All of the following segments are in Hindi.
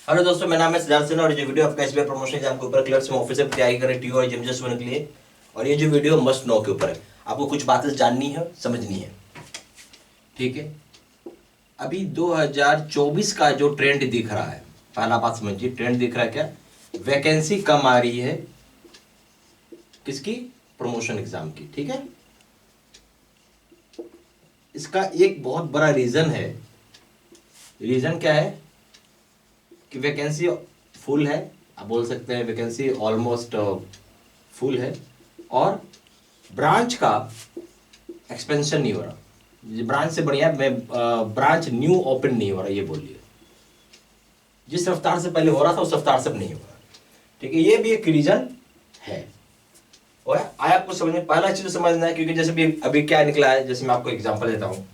हेलो दोस्तों, मेरा नाम है सिद्धार्थ सिन्हा और ये वीडियो आपका एसबीआई प्रमोशन एग्जाम के ऊपर क्लर्क्स में ऑफिसर की तैयारी कर रहे टीओ और जेमजेस होने के लिए। और ये जो वीडियो मस्ट नो के ऊपर है, आपको कुछ बातें जाननी है, समझनी है। ठीक है, अभी 2024 का जो ट्रेंड दिख रहा है, पहला बात समझिए, ट्रेंड दिख रहा है क्या? वैकेंसी कम आ रही है किसकी? प्रमोशन एग्जाम की। ठीक है, इसका एक बहुत बड़ा रीजन है। रीजन क्या है कि वैकेंसी फुल है, आप बोल सकते हैं वैकेंसी ऑलमोस्ट फुल है, और ब्रांच का एक्सपेंशन नहीं हो रहा। ब्रांच से बढ़िया मैं ब्रांच न्यू ओपन नहीं हो रहा, ये बोलिए। जिस रफ्तार से पहले हो रहा था उस रफ्तार से नहीं हो रहा। ठीक है, ये भी एक रीजन है। और आया आपको समझ में, पहला चीज समझना है, क्योंकि जैसे भी अभी क्या निकला है, जैसे मैं आपको एग्जांपल देता हूँ,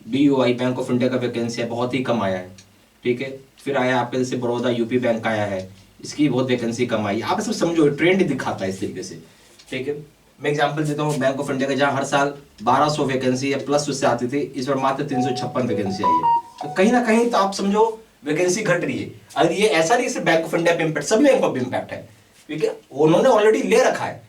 बीओआई बैंक ऑफ इंडिया का वैकेंसी है, बहुत ही कम आया है। ठीक है, फिर आया आपके जैसे बड़ौदा यूपी बैंक आया है, इसकी बहुत वैकेंसी कम आई। आप सब समझो, ट्रेंड दिखाता है इस तरीके से। ठीक है, मैं एग्जांपल देता हूँ, बैंक ऑफ इंडिया का जहाँ हर साल 1200 वैकेंसी या प्लस उससे आती थी, इस बार मात्र 356 वैकेंसी आई है। तो कहीं ना कहीं तो आप समझो वैकेंसी घट रही है। अगर ये ऐसा नहीं सिर्फ बैंक ऑफ इंडिया पे इम्पैक्ट, सभी बैंक ऑफ इम्पैक्ट है, क्योंकि उन्होंने ऑलरेडी ले रखा है।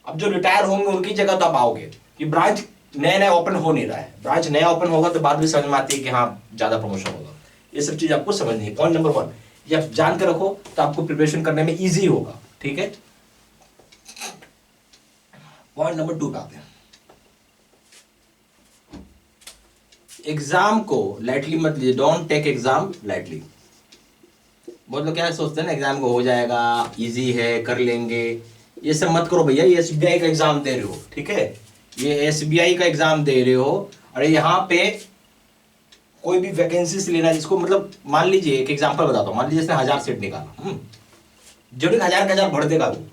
अब जो रिटायर होंगे उनकी जगह तो आप आओगे कि ब्रांच नया नया ओपन हो नहीं रहा है। ब्रांच नया ओपन होगा तो बाद में समझ में आती है कि हाँ ज्यादा प्रमोशन होगा। ये सब चीज आपको समझनी है। पॉइंट नंबर 1 ये आप जान के रखो तो आपको प्रिपरेशन करने में इजी होगा। ठीक है, पॉइंट नंबर 2 पे आते हैं। एग्जाम को लाइटली मत लीजिए, डोंट टेक एग्जाम लाइटली। बहुत लोग क्या सोचते हैं ना, एग्जाम को हो जाएगा, इजी है, कर लेंगे। ये सब मत करो भैया, ये एसबीआई का एग्जाम दे रहे हो। ठीक है, ये एसबीआई का एग्जाम दे रहे हो, और यहाँ पे कोई भी वैकेंसी से लेना, जिसको मतलब मान लीजिए एक एग्जांपल बताता हूँ, मान लीजिए इसने 1000 सीट निकाला, जो 1000 का 1000 भर देगा वो,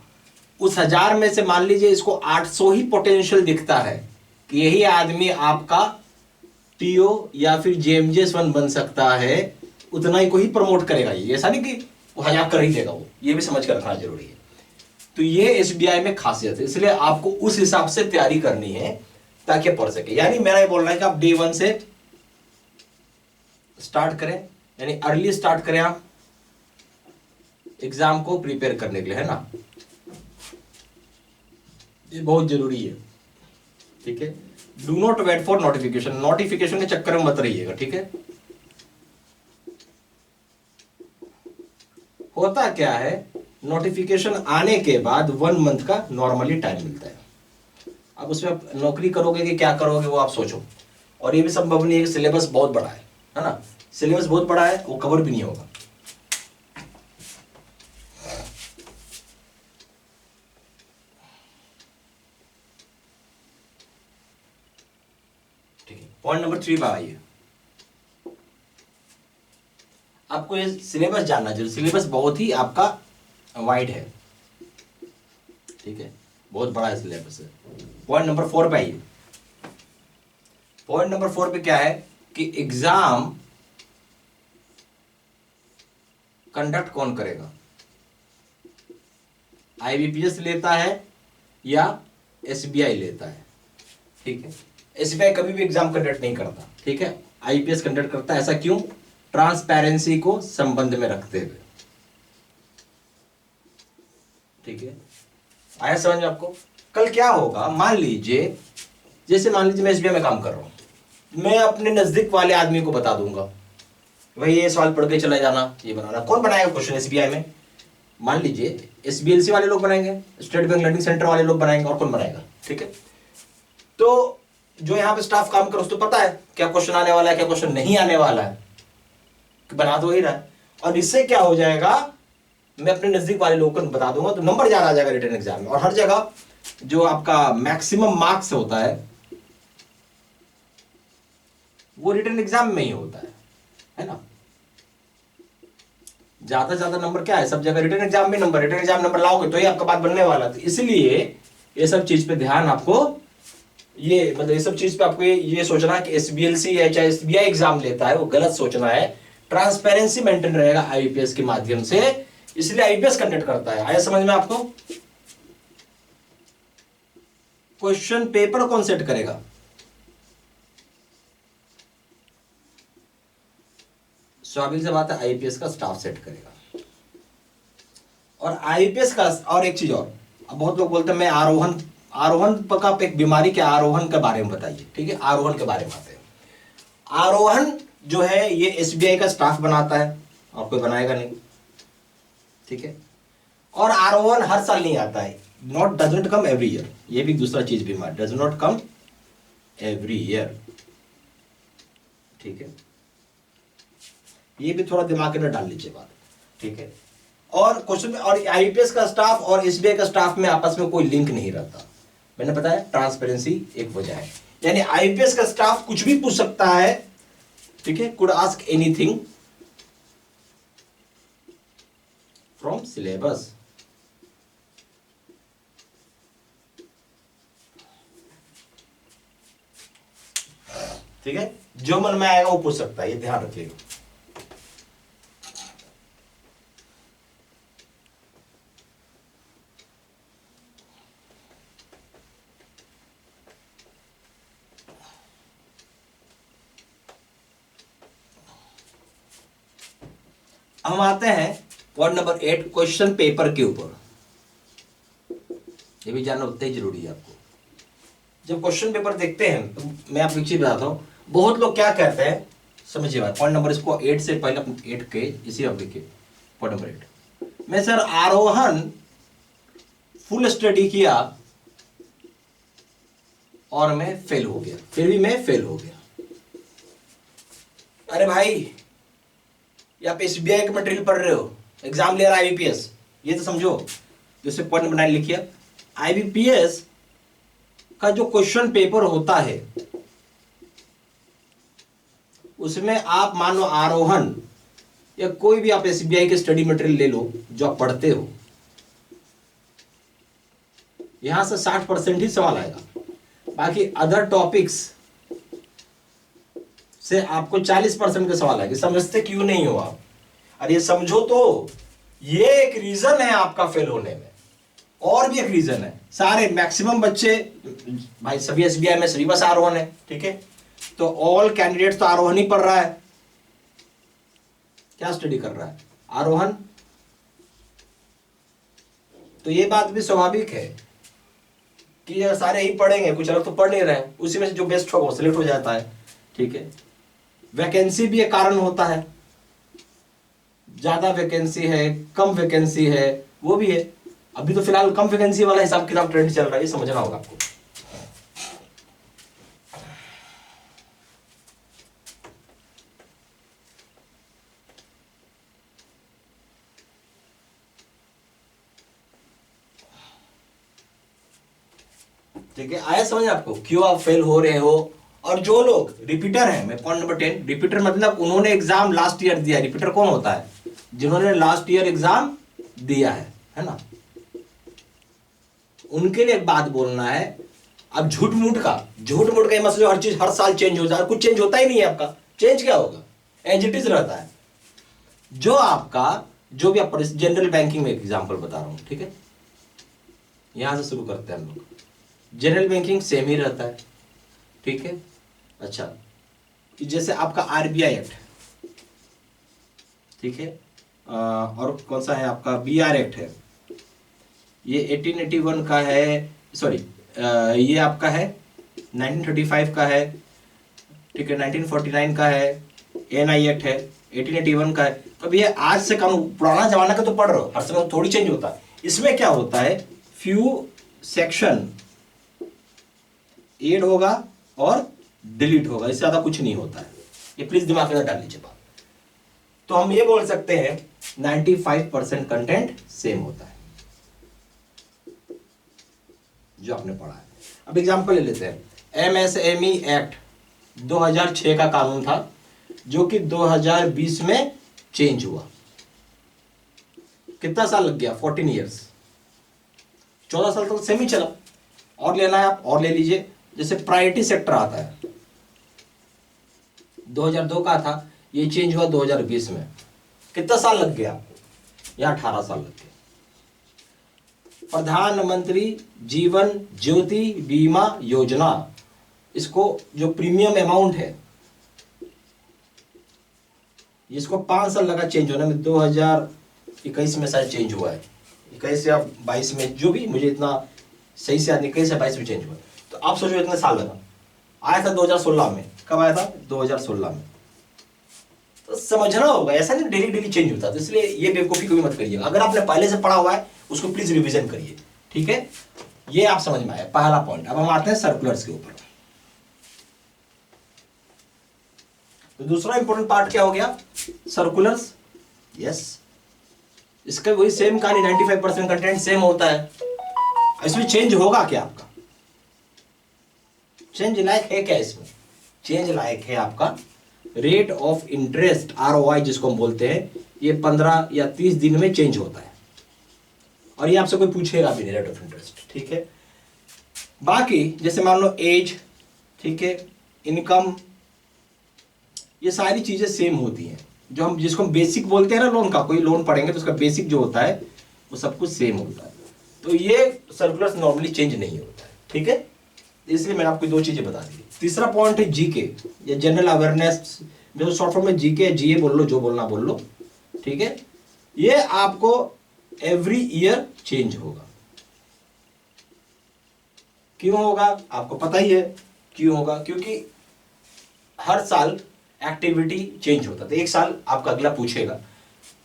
उस 1000 में से मान लीजिए इसको 800 ही पोटेंशियल दिखता है कि यही आदमी आपका टीओ या फिर जेएमजेस 1 बन सकता है, उतना ही को ही प्रमोट करेगा। ये ऐसा नहीं कि वो 1000 कर ही देगा, वो ये भी समझ कर रखना जरूरी है। तो ये एसबीआई में खासियत है, इसलिए आपको उस हिसाब से तैयारी करनी है ताकि पढ़ सके। यानी मेरा ये बोलना है कि आप डे 1 से स्टार्ट करें, यानी अर्ली स्टार्ट करें आप एग्जाम को प्रिपेयर करने के लिए, है ना। ये बहुत जरूरी है। ठीक है, do not wait for notification, notification के चक्कर में मत रहिएगा। ठीक है, होता क्या है, नोटिफिकेशन आने के बाद 1 मंथ का नॉर्मली टाइम मिलता है। अब उसमें आप नौकरी करोगे कि क्या करोगे वो आप सोचो। और ये भी संभव नहीं है कि सिलेबस बहुत बड़ा है ना। सिलेबस बहुत बड़ा है, वो कवर भी नहीं होगा। ठीक है, पॉइंट नंबर 3 पे आइए। आपको ये सिलेबस जानना चाहिए। सिलेबस बहुत ही आपका वाइड है। ठीक है, बहुत बड़ा है सिलेबस है। पॉइंट नंबर 4 पे आइए। पॉइंट नंबर 4 पे क्या है कि एग्जाम कंडक्ट कौन करेगा? आईबीपीएस लेता है या एसबीआई लेता है? ठीक है, एसबीआई कभी भी एग्जाम कंडक्ट नहीं करता। ठीक है, आईपीएस कंडक्ट करता है। ऐसा क्यों? ट्रांसपेरेंसी को संबंध में रखते हुए। ठीक है, आया समझ में आपको? कल क्या होगा, मान लीजिए, जैसे मान लीजिए मैं एसबीआई में काम कर रहा हूं, मैं अपने नजदीक वाले आदमी को बता दूंगा भाई ये सवाल पढ़ के चला जाना, ये बनाना। कौन बनाएगा क्वेश्चन एसबीआई में? मान लीजिए एसबीएलसी वाले लोग बनाएंगे, स्टेट बैंक लर्निंग सेंटर वाले लोग बनाएंगे, और कौन बनाएगा? ठीक है, तो जो यहाँ पे स्टाफ काम करे उसको पता है क्या क्वेश्चन आने वाला है, क्या क्वेश्चन नहीं आने वाला है, बना तो ही रहा है। और इससे क्या हो जाएगा, मैं अपने नजदीक वाले लोगों को बता दूंगा, तो नंबर ज्यादा आ जाएगा रिटन एग्जाम में। और हर जगह जो आपका मैक्सिमम मार्क्स होता है वो रिटन एग्जाम में ही होता है ना। ज्यादा से ज्यादा नंबर क्या है, सब जगह रिटन एग्जाम में नंबर। रिटन एग्जाम नंबर लाओगे तो ही आपका बात बनने वाला। तो इसलिए ये सब चीज पे ध्यान आपको, ये मतलब ये सब चीज पे आपको ये सोचना है कि एसबीएलसी या चाहे एसबीआई एग्जाम लेता है वो गलत सोचना है। ट्रांसपेरेंसी मेंटेन रहेगा आईपीएस के माध्यम से, इसलिए आईपीएस कंडक्ट करता है। आया समझ में आपको? क्वेश्चन पेपर कौन सेट करेगा? स्वाभाविक सी बात है, आईपीएस का स्टाफ सेट करेगा। और आईपीएस का, और एक चीज और, अब बहुत लोग बोलते हैं मैं आरोहण, आरोहण का एक बीमारी के आरोहण के बारे में बताइए, ठीक है, आरोहण के बारे में आते हैं। आरोहण जो है ये एसबीआई का स्टाफ बनाता है, और कोई बनाएगा नहीं, ठीक है। और आरोहण हर साल नहीं आता है, not doesn't come every year, ये भी दूसरा चीज बीमार, does not come every year, ठीक है। ये भी थोड़ा दिमाग के अंदर डाल लीजिए बात, ठीक है। और क्वेश्चन में, और आईपीएस का स्टाफ और एसबीआई का स्टाफ में आपस में कोई लिंक नहीं रहता, मैंने बताया ट्रांसपेरेंसी एक वजह है। यानी आईपीएस का स्टाफ कुछ भी पूछ सकता है, ठीक है, could ask anything from syllabus, ठीक है, जो मन में आएगा वो पूछ सकता है, ये ध्यान रखिएगा। हम आते हैं पॉइंट नंबर 8, क्वेश्चन पेपर के ऊपर। ये भी जानना उतना ही जरूरी है आपको। जब क्वेश्चन पेपर देखते हैं तो मैं आपको एक चीज बताता हूं, बहुत लोग क्या कहते हैं, समझिए बात, पॉइंट नंबर इसको 8 से पहले 8 के इसी आप लिखिए, पॉइंट नंबर 8 मैं सर आरोहण फुल स्टडी किया और मैं फेल हो गया, फिर भी मैं फेल हो गया। अरे भाई, ये आप एसबीआई का मटेरियल पढ़ रहे हो, एग्जाम ले रहा है आईबीपीएस, ये तो समझो। जैसे पॉइंट नंबर 9 लिखिए, आईबीपीएस का जो क्वेश्चन पेपर होता है उसमें आप मान लो आरोहण या कोई भी आप एसबीआई के स्टडी मटेरियल ले लो जो आप पढ़ते हो, यहां से 60% ही सवाल आएगा, बाकी अदर टॉपिक्स से आपको 40% के सवाल आएंगे। समझते क्यों नहीं हो आप? अरे समझो तो, ये एक रीजन है आपका फेल होने में, और भी एक रीजन है। सारे मैक्सिमम बच्चे भाई सभी एसबीआई में सभी बस आरोहण है, ठीक है, तो ऑल कैंडिडेट तो आरोहण ही पढ़ रहा है। क्या स्टडी कर रहा है? आरोहण। तो ये बात भी स्वाभाविक है कि सारे ही पढ़ेंगे, कुछ अलग तो पढ़ नहीं रहे, उसी में से जो बेस्ट होगा वो सिलेक्ट हो जाता है, ठीक है। वैकेंसी भी एक कारण होता है, ज्यादा वैकेंसी है कम वैकेंसी है वो भी है। अभी तो फिलहाल कम वैकेंसी वाला हिसाब किताब ट्रेंड चल रहा है, ये समझना होगा आपको। ठीक है, आया समझ आपको क्यों आप फेल हो रहे हो? और जो लोग रिपीटर हैं, मैं पॉइंट नंबर 10, रिपीटर मतलब उन्होंने एग्जाम लास्ट ईयर दिया। रिपीटर कौन होता है? जिन्होंने लास्ट ईयर एग्जाम दिया है ना। उनके लिए एक बात बोलना है। अब झूठ मूठ का मसले, हर चीज हर साल चेंज हो जाए, कुछ चेंज होता ही नहीं है आपका। चेंज क्या होगा? एज इट इज रहता है। जो आपका जो भी आप जनरल बैंकिंग में एग्जाम्पल बता रहा हूं, ठीक है, यहां से शुरू करते हैं हम लोग। जनरल बैंकिंग सेम ही रहता है, ठीक है। अच्छा, कि जैसे आपका आरबीआई एक्ट, ठीक है, और कौन सा है आपका बीआर एक्ट है, ये 1881 का है, सॉरी ये आपका है 1935 का है, ठीक है, 1949 का है, एनआई एक्ट है 1881 का है। तो अब ये आज से कानून पुराना जमाना का तो पढ़ रहे हो, हर समय थोड़ी चेंज होता है। इसमें क्या होता है, फ्यू सेक्शन ऐड होगा और डिलीट होगा, इससे ज्यादा कुछ नहीं होता है। ये प्लीज दिमाग में डाल लीजिए बात। तो हम ये बोल सकते हैं 95% कंटेंट सेम होता है जो आपने पढ़ा है। अब एग्जांपल ले लेते हैं। एमएसएमई एक्ट 2006 का कानून था जो कि 2020 में चेंज हुआ। कितना साल लग गया? 14 ईयर्स, 14 साल तक सेम ही चला। और लेना है आप और ले लीजिए। जैसे प्रायोरिटी सेक्टर आता है, 2002 का था, ये चेंज हुआ 2020 में। कितना साल लग गया आपको? यहां 18 साल लग गया। प्रधानमंत्री जीवन ज्योति बीमा योजना, इसको जो प्रीमियम अमाउंट है, इसको 5 साल लगा चेंज होने में, 2021 में शायद चेंज हुआ है। 21 या 22 में, जो भी, मुझे इतना सही से याद नहीं, 21 या 22 में चेंज हुआ। तो आप सोचो इतने साल लगा, आया था 2016 में। कब आया था? 2016 में। तो समझना होगा, ऐसा नहीं डेली डेली चेंज होता। तो इसलिए ये बेवकूफ़ी कभी मत करिएगा। अगर आपने पहले से पढ़ा हुआ है उसको प्लीज रिवीजन करिए, ठीक है। ये आप समझ में आया पहला पॉइंट। अब हम आते हैं सर्कुलर्स के ऊपर। तो दूसरा इंपॉर्टेंट पार्ट क्या हो गया? सर्कुलर्स। यस, इसका वही सेम कहानी, 95% कंटेंट सेम होता है। इसमें चेंज होगा क्या आपका? चेंज लायक है क्या इसमें? चेंज लायक है आपका रेट ऑफ इंटरेस्ट, ROI जिसको हम बोलते हैं। ये 15 या 30 दिन में चेंज होता है, और ये आपसे कोई पूछेगा भी नहीं, रेट ऑफ इंटरेस्ट, ठीक है। बाकी जैसे मान लो एज, ठीक है, इनकम, ये सारी चीजें सेम होती हैं। जो हम जिसको हम बेसिक बोलते हैं ना लोन का, कोई लोन पढ़ेंगे तो उसका बेसिक जो होता है वो सब कुछ सेम होता है। तो ये सर्कुलर्स नॉर्मली चेंज नहीं होता है, ठीक है। इसलिए मैंने आपको दो चीजें बता दी। तीसरा पॉइंट है जीके या जनरल अवेयरनेस, जो शॉर्ट फॉर्म में जीके, जीए बोल लो, जो बोलना बोल लो, ठीक है। ये आपको एवरी ईयर चेंज होगा। क्यों होगा? आपको पता ही है क्यों होगा, क्योंकि हर साल एक्टिविटी चेंज होता है। तो एक साल आपका अगला पूछेगा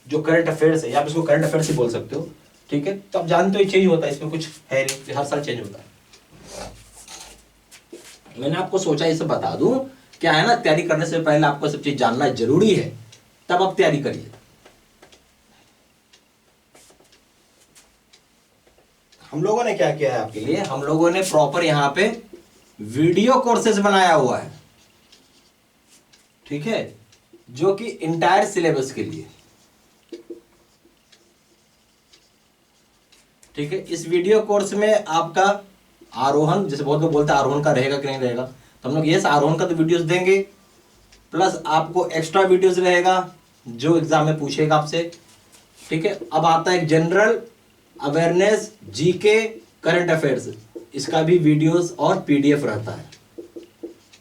जो करंट अफेयर्स है, या आप इसको करंट अफेयर्स ही बोल सकते हो, ठीक है। तो आप जानते हो चेंज होता है, इसमें कुछ है नहीं, हर साल चेंज होता है। मैंने आपको सोचा ये सब बता दूं, क्या है ना, तैयारी करने से पहले आपको सब चीज जानना जरूरी है, तब आप तैयारी करिए। हम लोगों ने क्या किया है आपके लिए? हम लोगों ने प्रॉपर यहां पे वीडियो कोर्सेज बनाया हुआ है, ठीक है, जो कि इंटायर सिलेबस के लिए, ठीक है। इस वीडियो कोर्स में आपका आरोहण, जैसे बहुत लोग बोलते हैं आरोहण का रहेगा कि नहीं रहेगा, तो हम लोग यस आरोहण का तो वीडियोस देंगे, प्लस आपको एक्स्ट्रा वीडियोस रहेगा जो एग्जाम में पूछेगा आपसे, ठीक है। अब आता है एक general awareness, GK, current affairs, इसका भी वीडियोस और PDF रहता है,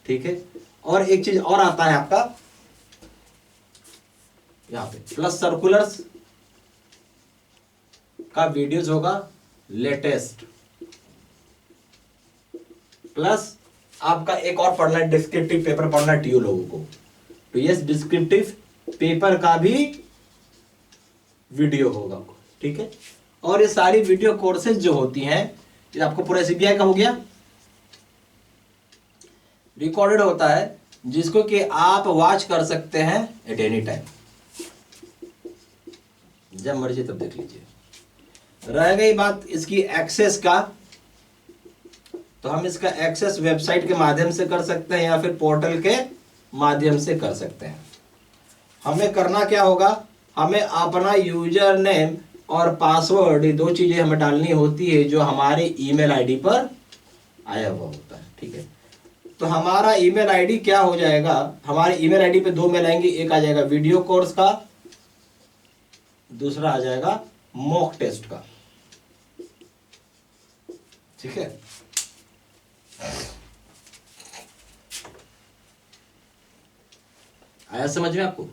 ठीक है। और एक चीज और आता है आपका यहां पे, प्लस सर्कुलर्स का वीडियोस होगा लेटेस्ट, प्लस आपका एक और पढ़ना है, डिस्क्रिप्टिव पेपर पढ़ना है TU लोगों को, तो यस डिस्क्रिप्टिव पेपर का भी वीडियो होगा, ठीक है। और ये सारी वीडियो कोर्सेज जो होती हैं, ये आपको पूरा CBI का हो गया, रिकॉर्डेड होता है, जिसको कि आप वॉच कर सकते हैं एट एनी टाइम, जब मर्जी तब देख लीजिए। रह गई बात इसकी एक्सेस का, तो हम इसका एक्सेस वेबसाइट के माध्यम से कर सकते हैं या फिर पोर्टल के माध्यम से कर सकते हैं। हमें करना क्या होगा? हमें अपना यूजर नेम और पासवर्ड, ये दो चीजें हमें डालनी होती है जो हमारे ईमेल आईडी पर आया हुआ होता है, ठीक है। तो हमारा ईमेल आईडी क्या हो जाएगा? हमारे ईमेल आईडी पे दो मेल आएंगे, एक आ जाएगा वीडियो कोर्स का, दूसरा आ जाएगा मॉक टेस्ट का, ठीक है। आया समझ में आपको?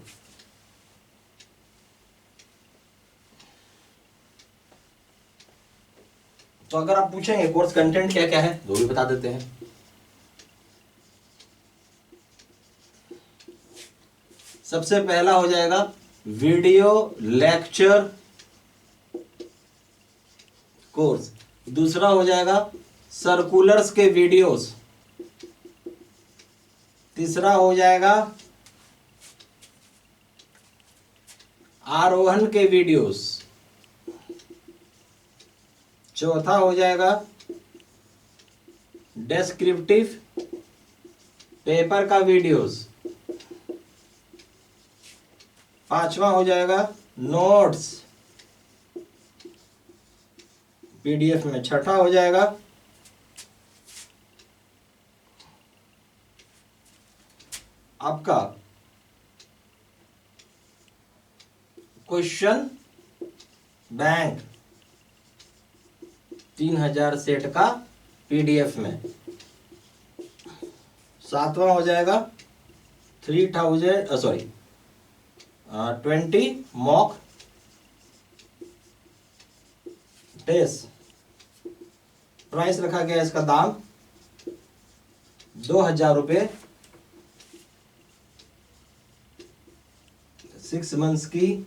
तो अगर आप पूछेंगे कोर्स कंटेंट क्या क्या है, वो भी बता देते हैं। सबसे पहला हो जाएगा वीडियो लेक्चर कोर्स, दूसरा हो जाएगा सर्कुलर्स के वीडियोस, तीसरा हो जाएगा आरोहण के वीडियोस, चौथा हो जाएगा डिस्क्रिप्टिव पेपर का वीडियोस, पांचवा हो जाएगा नोट्स PDF में, छठा हो जाएगा आपका क्वेश्चन बैंक 3000 सेट का PDF में, सातवां हो जाएगा 20 मॉक टेस्ट प्राइस रखा गया इसका दाम 2000 रुपये, 6 मंथ्स की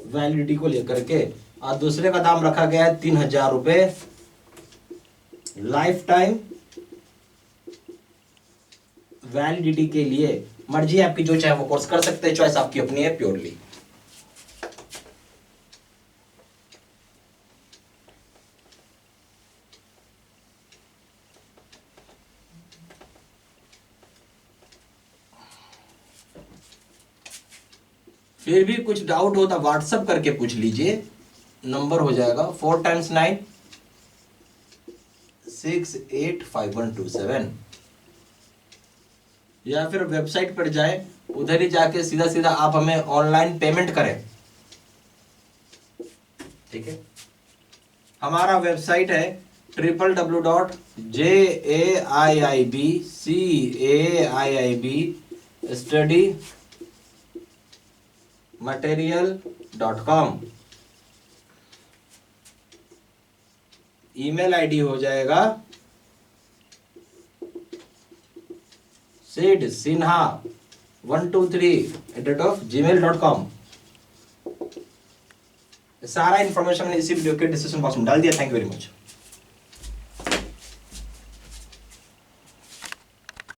वैलिडिटी को लेकर के। और दूसरे का दाम रखा गया है 3000 रुपये, लाइफ टाइम वैलिडिटी के लिए। मर्जी आपकी, जो चाहे वो कोर्स कर सकते हैं, चॉइस आपकी अपनी है प्योरली। फिर भी कुछ डाउट हो तो व्हाट्सअप करके पूछ लीजिए, नंबर हो जाएगा 4 × 9 685127, या फिर वेबसाइट पर जाए, उधर ही जाके सीधा सीधा आप हमें ऑनलाइन पेमेंट करें। ठीक है, हमारा वेबसाइट है www.JAIIBCAIIB ईमेल आईडी हो जाएगा sidsinha123@gmail.com। सारा इंफॉर्मेशन मैंने इसी वीडियो के डिस्क्रिप्शन बॉक्स में डाल दिया। Thank you very much.